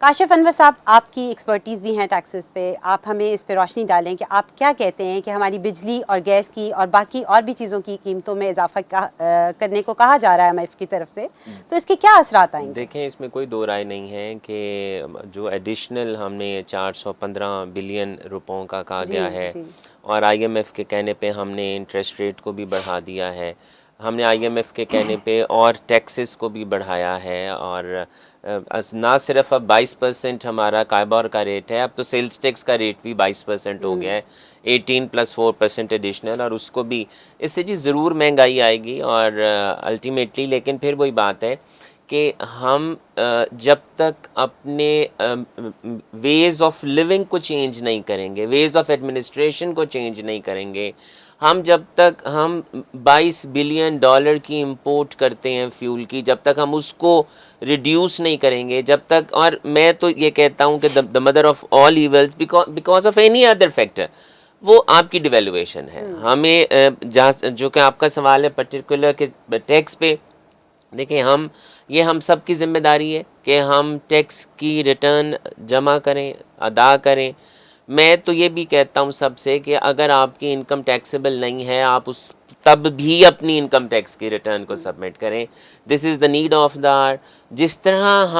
کاشف انور صاحب، آپ کی ایکسپرٹیز بھی ہیں ٹیکسز پہ، آپ ہمیں اس پہ روشنی ڈالیں کہ آپ کیا کہتے ہیں کہ ہماری بجلی اور گیس کی اور باقی اور بھی چیزوں کی قیمتوں میں اضافہ کرنے کو کہا جا رہا ہے IMF کی طرف سے، تو اس کے کیا اثرات آئیں گے؟ دیکھیں، اس میں کوئی دو رائے نہیں ہے کہ جو ایڈیشنل ہم نے 415 بلین روپوں کا کہا گیا ہے، اور IMF کے کہنے پہ ہم نے انٹرسٹ ریٹ کو بھی بڑھا دیا ہے، ہم نے IMF کے کہنے پہ اور ٹیکسز کو بھی بڑھایا ہے، اور نہ صرف اب 22% ہمارا کائبار کا ریٹ ہے، اب تو سیلز ٹیکس کا ریٹ بھی 22% ہو گیا ہے، 18 + 4% ایڈیشنل، اور اس کو بھی اس سے جی ضرور مہنگائی آئے گی، اور الٹیمیٹلی لیکن پھر وہی بات ہے کہ ہم جب تک اپنے ویز آف لیونگ کو چینج نہیں کریں گے، ویز آف ایڈمنسٹریشن کو چینج نہیں کریں گے، ہم جب تک ہم $22 بلین کی امپورٹ کرتے ہیں فیول کی، جب تک ہم اس کو ریڈیوس نہیں کریں گے، جب تک، اور میں تو یہ کہتا ہوں کہ the mother of all evils because of any other factor، وہ آپ کی ڈیویلویشن ہے۔ ہمیں جو کہ آپ کا سوال ہے پرٹیکولر کہ ٹیکس پہ، دیکھیں ہم سب کی ذمہ داری ہے کہ ہم ٹیکس کی ریٹرن جمع کریں، ادا کریں۔ میں تو یہ بھی کہتا ہوں سب سے کہ اگر آپ کی انکم ٹیکسیبل نہیں ہے، آپ اس تب بھی اپنی انکم ٹیکس کی ریٹرن کو سبمٹ کریں۔ This is the need of the hour. جس طرح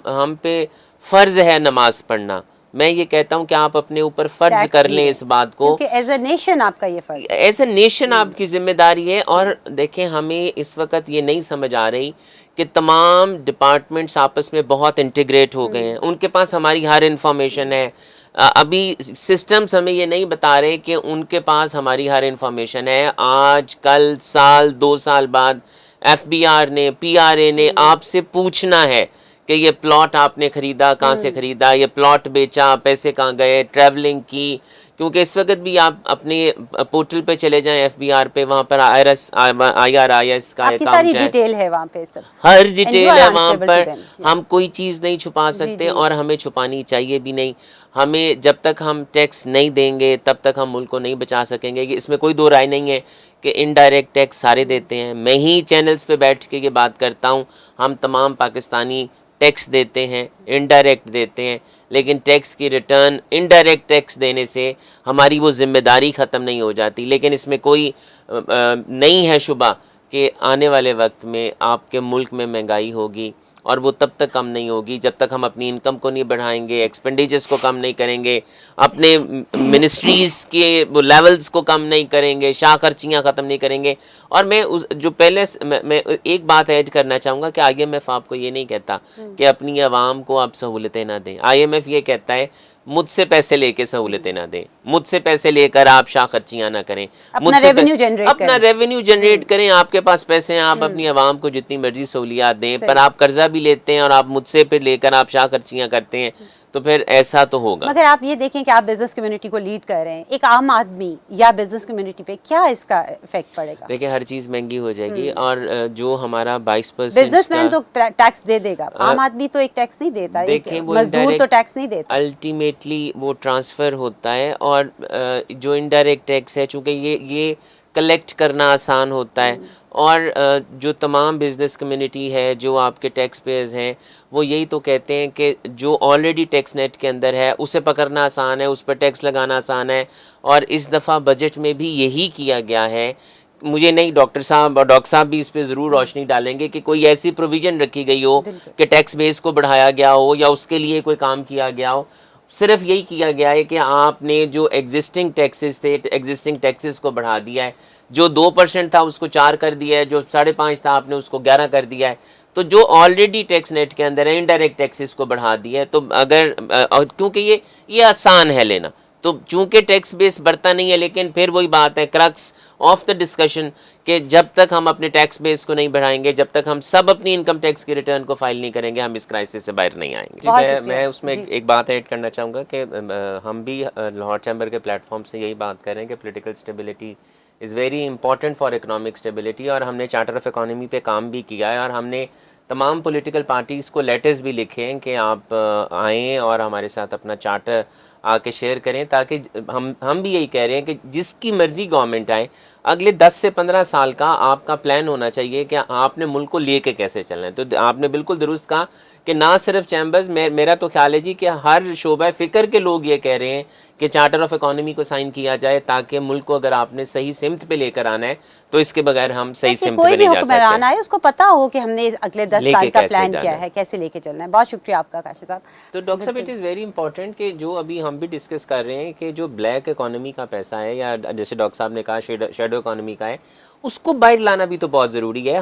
ہم پہ فرض ہے نماز پڑھنا، میں یہ کہتا ہوں کہ آپ اپنے اوپر فرض کر لیں اس بات کو، کیونکہ ایز اے نیشن آپ کا یہ فرض ہے، ایز اے نیشن آپ کی ذمہ داری ہے۔ اور دیکھیں، ہمیں اس وقت یہ نہیں سمجھ آ رہی کہ تمام ڈپارٹمنٹس آپس میں بہت انٹیگریٹ ہو گئے ہیں، ان کے پاس ہماری ہر انفارمیشن ہے۔ ابھی سسٹمز ہمیں یہ نہیں بتا رہے کہ ان کے پاس ہماری ہر انفارمیشن ہے۔ آج کل سال 2 سال بعد FBR نے، PRA نے آپ سے پوچھنا ہے کہ یہ پلاٹ آپ نے خریدا کہاں سے خریدا، یہ پلاٹ بیچا، پیسے کہاں گئے، ٹریولنگ کی، کیونکہ اس وقت بھی آپ اپنے پورٹل پہ چلے جائیں FBR پہ، وہاں پر IRIS کا آپ کی اکاؤنٹ ساری ہے، ڈیٹیل ہے وہاں پہ، سب ہر ڈیٹیل ہے وہاں پر، them. ہم کوئی چیز نہیں چھپا سکتے اور ہمیں چھپانی چاہیے بھی نہیں۔ ہمیں جب تک ہم ٹیکس نہیں دیں گے تب تک ہم ملک کو نہیں بچا سکیں گے۔ اس میں کوئی دو رائے نہیں ہے کہ انڈائریکٹ ٹیکس سارے دیتے ہیں، میں ہی چینلز پہ بیٹھ کے یہ بات کرتا ہوں، ہم تمام پاکستانی ٹیکس دیتے ہیں، انڈائریکٹ دیتے ہیں، لیکن ٹیکس کی ریٹرن انڈائریکٹ ٹیکس دینے سے ہماری وہ ذمہ داری ختم نہیں ہو جاتی۔ لیکن اس میں کوئی نہیں ہے شبہ کہ آنے والے وقت میں آپ کے ملک میں مہنگائی ہوگی، اور وہ تب تک کم نہیں ہوگی جب تک ہم اپنی انکم کو نہیں بڑھائیں گے، ایکسپینڈیچرز کو کم نہیں کریں گے، اپنے منسٹریز کے وہ لیولز کو کم نہیں کریں گے، شاہ خرچیاں ختم نہیں کریں گے۔ اور میں جو پہلے میں ایک بات ایڈ کرنا چاہوں گا کہ IMF آپ کو یہ نہیں کہتا کہ اپنی عوام کو آپ سہولتیں نہ دیں۔ IMF یہ کہتا ہے مجھ سے پیسے لے کے سہولتیں نہ دیں، مجھ سے پیسے لے کر آپ شاہ خرچیاں نہ کریں، اپنا ریونیو جنریٹ کریں، آپ کے پاس پیسے ہیں، آپ اپنی عوام کو جتنی مرضی سہولیات دیں، پر آپ قرضہ بھی لیتے ہیں اور آپ مجھ سے پھر لے کر آپ شاہ خرچیاں کرتے ہیں، تو پھر ایسا تو ہوگا۔ مگر آپ یہ دیکھیں کہ آپ بزنس کمیونٹی کو لیڈ کر رہے ہیں، ایک عام آدمی یا بزنس کمیونٹی پہ کیا اس کا افیکٹ پڑے گا؟ دیکھیں، ہر چیز مہنگی ہو جائے گی، اور جو ہمارا 22% بزنس مین تو ٹیکس دے دے گا، عام آدمی تو ایک ٹیکس نہیں دیتا، ایک مزدور تو ٹیکس نہیں دیتا۔ الٹیمیٹلی وہ ٹرانسفر ہوتا ہے، اور جو انڈائریکٹ ٹیکس ہے چونکہ یہ کلیکٹ کرنا آسان ہوتا ہے، اور جو تمام بزنس کمیونٹی ہے، جو آپ کے ٹیکس پیئرز ہیں، وہ یہی تو کہتے ہیں کہ جو آلریڈی ٹیکس نیٹ کے اندر ہے اسے پکڑنا آسان ہے، اس پر ٹیکس لگانا آسان ہے، اور اس دفعہ بجٹ میں بھی یہی کیا گیا ہے۔ مجھے نہیں، ڈاکٹر صاحب بھی اس پہ ضرور روشنی ڈالیں گے کہ کوئی ایسی پروویژن رکھی گئی ہو کہ ٹیکس بیس کو بڑھایا گیا ہو یا اس کے لیے کوئی کام کیا گیا ہو۔ صرف یہی کیا گیا ہے کہ آپ نے جو ایگزسٹنگ ٹیکسز تھے، ایگزسٹنگ ٹیکسز کو بڑھا دیا ہے، جو 2% تھا اس کو 4 کر دیا ہے، جو 5.5 تھا آپ نے اس کو 11 کر دیا ہے، تو جو آلریڈی ٹیکس نیٹ کے اندر ہے انڈائریکٹ ٹیکسز کو بڑھا دیا ہے۔ تو اگر کیونکہ یہ آسان ہے لینا، تو چونکہ ٹیکس بیس بڑھتا نہیں ہے، لیکن پھر وہی بات ہے، کرکس آف دا ڈسکشن، کہ جب تک ہم اپنے ٹیکس بیس کو نہیں بڑھائیں گے، جب تک ہم سب اپنی انکم ٹیکس کی ریٹرن کو فائل نہیں کریں گے، ہم اس کرائسس سے باہر نہیں آئیں گے۔ میں اس میں ایک بات ایڈ کرنا چاہوں گا کہ ہم بھی لاہور چیمبر کے پلیٹ فارم سے یہی بات کر رہے ہیں کہ political stability is very important for economic stability, اور ہم نے چارٹر آف اکانومی پہ کام بھی کیا ہے، اور ہم نے تمام پولیٹیکل پارٹیز کو لیٹرز بھی لکھے ہیں کہ آپ آئیں اور ہمارے ساتھ اپنا چارٹر آ کے شیئر کریں، تاکہ ہم بھی یہی کہہ رہے ہیں کہ جس کی مرضی گورنمنٹ آئے، اگلے 10 سے 15 سال کا آپ کا پلان ہونا چاہیے کہ آپ نے ملک کو لے کے کیسے چلنا ہے۔ تو آپ نے بالکل درست کہا کہ نہ صرف چیمبرز، میرا تو خیال ہے جی کہ ہر شعبہ فکر کے لوگ یہ کہہ رہے ہیں کہ چارٹر آف اکانومی کو سائن کیا جائے، تاکہ ملک کو اگر آپ نے صحیح سمت پہ لے کر آنا ہے تو اس کے بغیر ہم صحیح سمت پہ کوئی بھی نہیں جا حکمران سکتے. آئے اس کو پتا ہو کہ ہم نے اگلے 10 لے سال کے کا کیسے پلان جانا کیا ہے. ہے، کیسے لے کے چلنا ہے. بہت شکریہ آپ کا کاشف صاحب. تو ڈاکٹر صاحب اٹ از ویری امپورٹنٹ کہ جو ابھی ہم بھی ڈسکس کر رہے ہیں کہ جو بلیک اکانومی کا پیسہ ہے، یا جیسے ڈاکٹر صاحب نے کہا شیڈو اکانومی کا ہے، اس کو باہر لانا بھی تو بہت ضروری ہے.